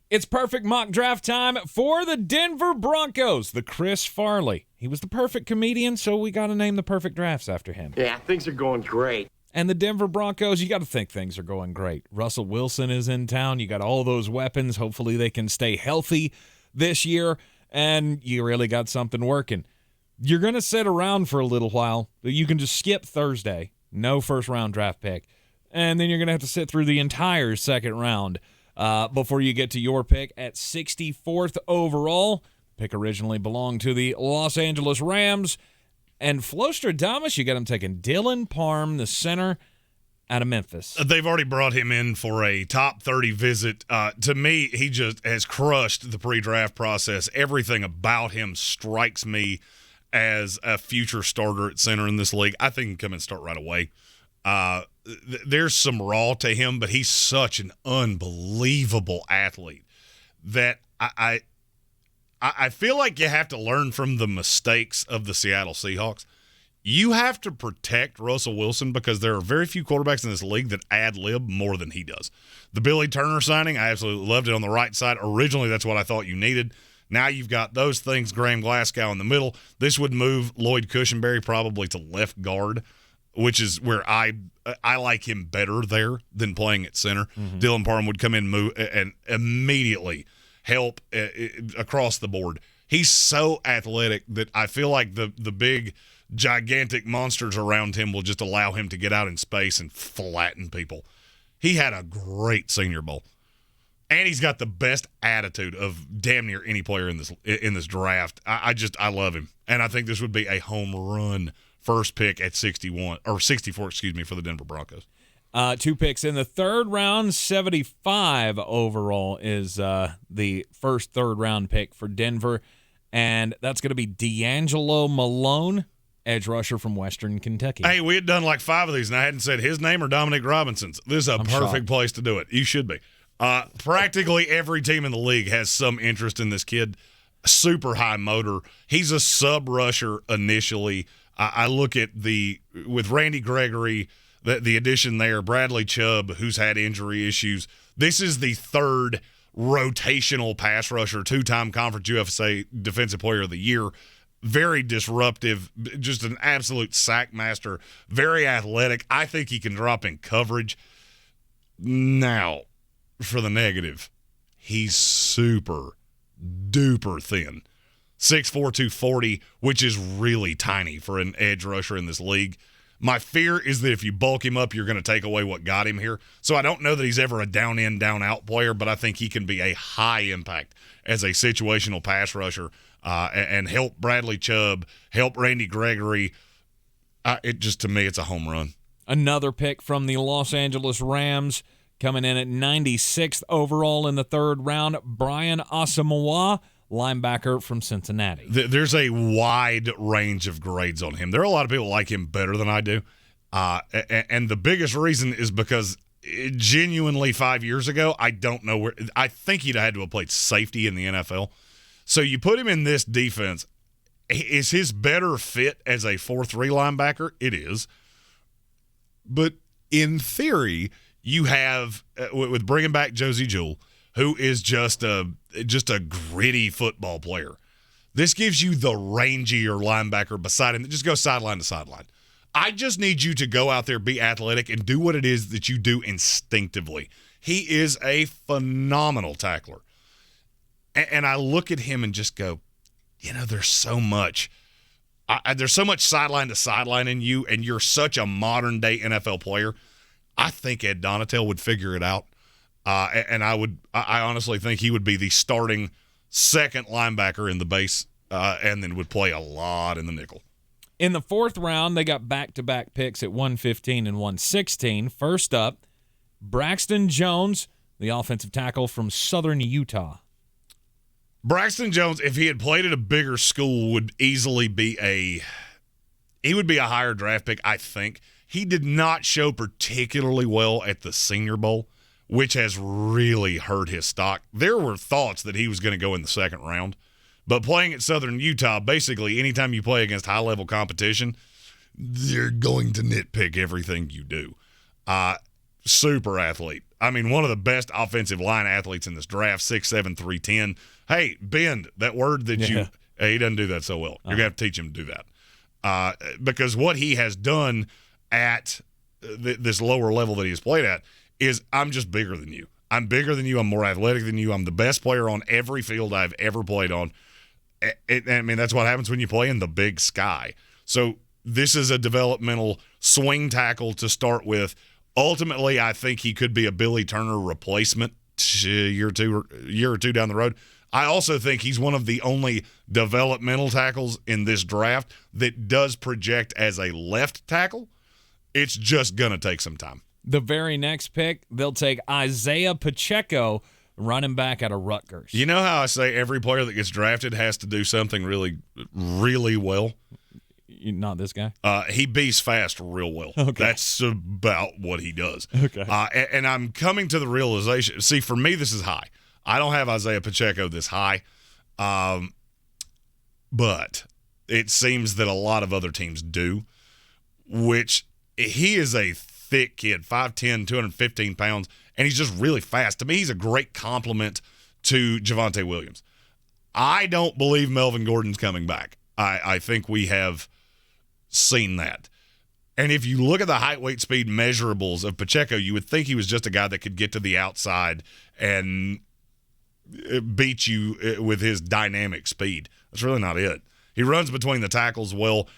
It's perfect mock draft time for the Denver Broncos. The Chris Farley. He was the perfect comedian, so we got to name the perfect drafts after him. Yeah, things are going great. And the Denver Broncos, you got to think things are going great. Russell Wilson is in town. You got all those weapons. Hopefully they can stay healthy this year, and you really got something working. You're going to sit around for a little while. You can just skip Thursday. No first-round draft pick. And then you're going to have to sit through the entire second round before you get to your pick at 64th overall. Pick originally belonged to the Los Angeles Rams. And Flostradamus, you got him taking Dylan Parham, the center, out of Memphis. They've already brought him in for a top 30 visit. To me, he just has crushed the pre-draft process. Everything about him strikes me as a future starter at center in this league. I think he can come and start right away. There's some raw to him, but he's such an unbelievable athlete that I feel like you have to learn from the mistakes of the Seattle Seahawks. You have to protect Russell Wilson because there are very few quarterbacks in this league that ad-lib more than he does. The Billy Turner signing, I absolutely loved it on the right side. Originally, that's what I thought you needed. Now you've got those things, Graham Glasgow in the middle. This would move Lloyd Cushenberry probably to left guard, which is where I like him better there than playing at center. Mm-hmm. Dylan Parham would come in and immediately help across the board. He's so athletic that I feel like the big, gigantic monsters around him will just allow him to get out in space and flatten people. He had a great Senior Bowl. And he's got the best attitude of damn near any player in this draft. I love him. And I think this would be a home run first pick at 64, for the Denver Broncos. 2 picks in the third round, 75 overall is the first third-round pick for Denver, and that's going to be DeAngelo Malone, edge rusher from Western Kentucky. Hey, we had done like 5 of these, and I hadn't said his name or Dominic Robinson's. This is a perfect place to do it. You should be. Practically every team in the league has some interest in this kid. Super high motor. He's a sub-rusher initially. I look at with Randy Gregory, the addition there, Bradley Chubb, who's had injury issues. This is the third rotational pass rusher, 2-time Conference USA Defensive Player of the Year. Very disruptive, just an absolute sack master, very athletic. I think he can drop in coverage. Now, for the negative, he's super duper thin. 6'4", 240, which is really tiny for an edge rusher in this league. My fear is that if you bulk him up, you're going to take away what got him here. So I don't know that he's ever a down-in, down-out player, but I think he can be a high impact as a situational pass rusher and help Bradley Chubb, help Randy Gregory. To me, it's a home run. Another pick from the Los Angeles Rams, coming in at 96th overall in the third round, Brian Asamoah, linebacker from Cincinnati. There's a wide range of grades on him. There are a lot of people like him better than I do. And the biggest reason is because genuinely 5 years ago, I don't know where – I think he'd had to have played safety in the NFL. So you put him in this defense. Is his better fit as a 4-3 linebacker? It is. But in theory – you have, with bringing back Josie Jewell, who is just a gritty football player. This gives you the rangier linebacker beside him that just goes sideline to sideline. I just need you to go out there, be athletic, and do what it is that you do instinctively. He is a phenomenal tackler. And I look at him and just go, there's so much. There's so much sideline to sideline in you, and you're such a modern-day NFL player. I think Ed Donatel would figure it out, and I honestly think he would be the starting second linebacker in the base, and then would play a lot in the nickel. In the fourth round, they got back-to-back picks at 115 and 116. First up, Braxton Jones, the offensive tackle from Southern Utah. Braxton Jones, if he had played at a bigger school, would easily be a higher draft pick, I think. He did not show particularly well at the Senior Bowl, which has really hurt his stock. There were thoughts that he was going to go in the second round, but playing at Southern Utah, basically anytime you play against high-level competition, they're going to nitpick everything you do. Super athlete. one of the best offensive line athletes in this draft, 6'7", 310. Hey, bend, that word that he doesn't do that so well. You're going to have to teach him to do that. Because what he has done at this lower level that he has played at is, I'm just bigger than you. I'm bigger than you. I'm more athletic than you. I'm the best player on every field I've ever played on. That's what happens when you play in the Big Sky. So this is a developmental swing tackle to start with. Ultimately, I think he could be a Billy Turner replacement a year or two down the road. I also think he's one of the only developmental tackles in this draft that does project as a left tackle. It's just going to take some time. The very next pick, they'll take Isaiah Pacheco, running back out of Rutgers. You know how I say every player that gets drafted has to do something really, really well? Not this guy? He beats fast real well. Okay. That's about what he does. Okay. And I'm coming to the realization. See, for me, this is high. I don't have Isaiah Pacheco this high. But it seems that a lot of other teams do, which he is a thick kid, 5'10", 215 pounds, and he's just really fast. To me, he's a great compliment to Javonte Williams. I don't believe Melvin Gordon's coming back. I think we have seen that. And if you look at the height, weight, speed measurables of Pacheco, you would think he was just a guy that could get to the outside and beat you with his dynamic speed. That's really not it. He runs between the tackles well.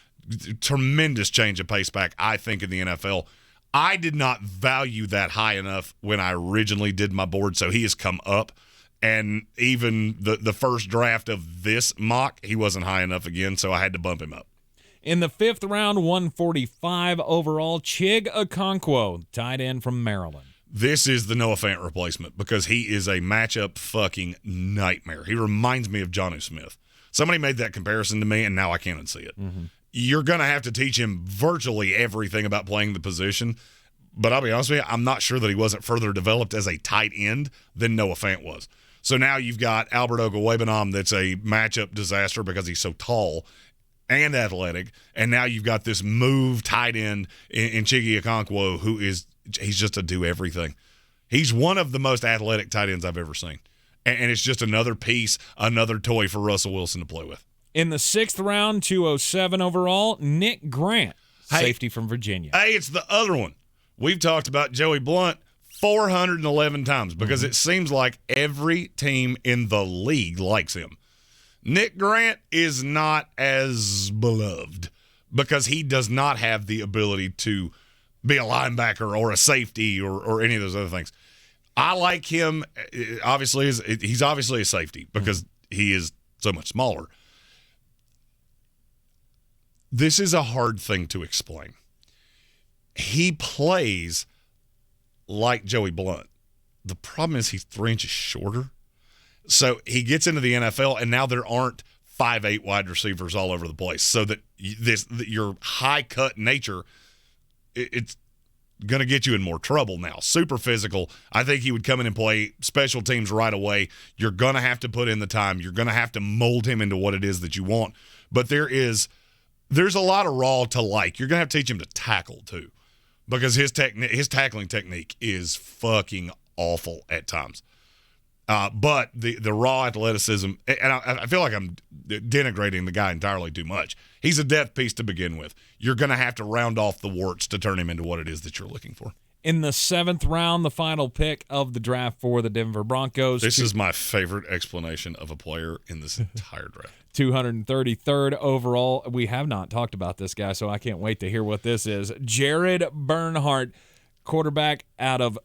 Tremendous change of pace back, I think, in the NFL. I did not value that high enough when I originally did my board, so he has come up. And even the first draft of this mock, he wasn't high enough again, so I had to bump him up. In the 5th round, 145 overall, Chig Okonkwo, tight end from Maryland. This is the Noah Fant replacement because he is a matchup fucking nightmare. He reminds me of Jonnu Smith. Somebody made that comparison to me, and now I can't unsee it. Mm-hmm. You're going to have to teach him virtually everything about playing the position, but I'll be honest with you, I'm not sure that he wasn't further developed as a tight end than Noah Fant was. So now you've got Albert Okwuegbunam that's a matchup disaster because he's so tall and athletic, and now you've got this move tight end in Chig Okonkwo he's just a do-everything. He's one of the most athletic tight ends I've ever seen, and it's just another piece, another toy for Russell Wilson to play with. In the 6th round, 207 overall, Nick Grant, safety from Virginia. Hey, it's the other one. We've talked about Joey Blunt 411 times because it seems like every team in the league likes him. Nick Grant is not as beloved because he does not have the ability to be a linebacker or a safety or any of those other things. I like him. Obviously, he's obviously a safety because he is so much smaller. This is a hard thing to explain. He plays like Joey Blunt. The problem is he's 3 inches shorter. So he gets into the NFL, and now there aren't 5'8" wide receivers all over the place. So that your high-cut nature, it's going to get you in more trouble now. Super physical. I think he would come in and play special teams right away. You're going to have to put in the time. You're going to have to mold him into what it is that you want. But there's a lot of raw to like. You're going to have to teach him to tackle, too, because his tackling technique is fucking awful at times. But the raw athleticism, and I feel like I'm denigrating the guy entirely too much. He's a depth piece to begin with. You're going to have to round off the warts to turn him into what it is that you're looking for. In the 7th round, the final pick of the draft for the Denver Broncos. This is my favorite explanation of a player in this entire draft. 233rd overall. We have not talked about this guy, so I can't wait to hear what this is. Jared Bernhardt, quarterback out of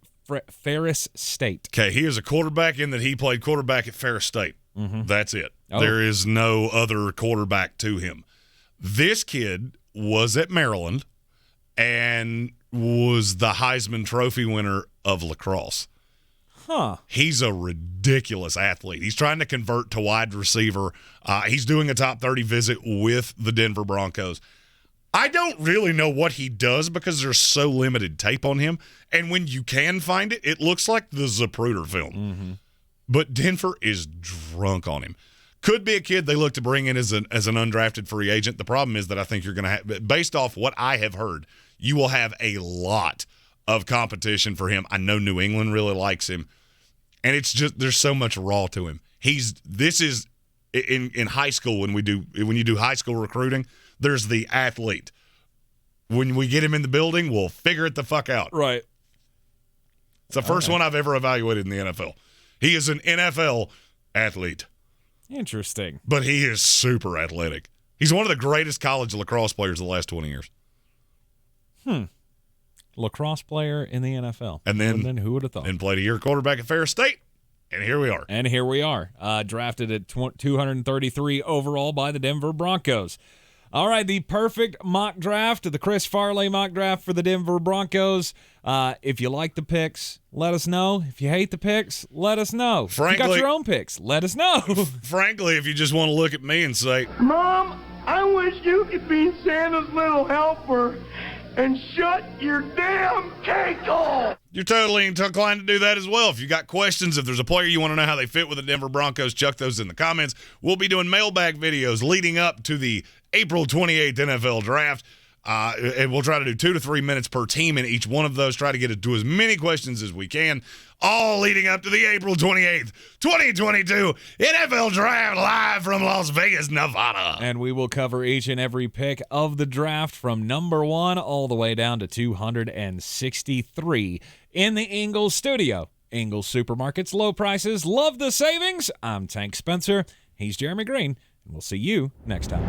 Ferris State. Okay, he is a quarterback in that he played quarterback at Ferris State. Mm-hmm. That's it. Oh. There is no other quarterback to him. This kid was at Maryland and was the Heisman Trophy winner of lacrosse. Huh. He's a ridiculous athlete. He's trying to convert to wide receiver. He's doing a top 30 visit with the Denver Broncos. I don't really know what he does because there's so limited tape on him. And when you can find it, it looks like the Zapruder film. Mm-hmm. But Denver is drunk on him. Could be a kid they look to bring in as an undrafted free agent. The problem is that I think you're going to have, based off what I have heard, you will have a lot of competition for him. I know New England really likes him. And it's just there's so much raw to him. This is in high school when you do high school recruiting, there's the athlete. When we get him in the building, we'll figure it the fuck out. Right. It's the first one I've ever evaluated in the NFL. He is an NFL athlete. Interesting. But he is super athletic. He's one of the greatest college lacrosse players of the last 20 years. Lacrosse player in the NFL. And then who would have thought? And played a year quarterback at Ferris State. And here we are. Drafted at 233 overall by the Denver Broncos. All right, the perfect mock draft, the Chris Farley mock draft for the Denver Broncos. If you like the picks, let us know. If you hate the picks, let us know. Frankly, if you got your own picks, let us know. Frankly, if you just want to look at me and say, Mom, I wish you could be Santa's little helper and shut your damn cake hole. You're totally inclined to do that as well. If you got questions, if there's a player you want to know how they fit with the Denver Broncos, chuck those in the comments. We'll be doing mailbag videos leading up to the April 28th NFL Draft. And we'll try to do 2 to 3 minutes per team in each one of those. Try to get to as many questions as we can, all leading up to the April 28th, 2022 NFL Draft live from Las Vegas, Nevada. And we will cover each and every pick of the draft from number 1 all the way down to 263 in the Ingles studio. Ingles Supermarkets, low prices, love the savings. I'm Tank Spencer. He's Jeremy Greene. And we'll see you next time.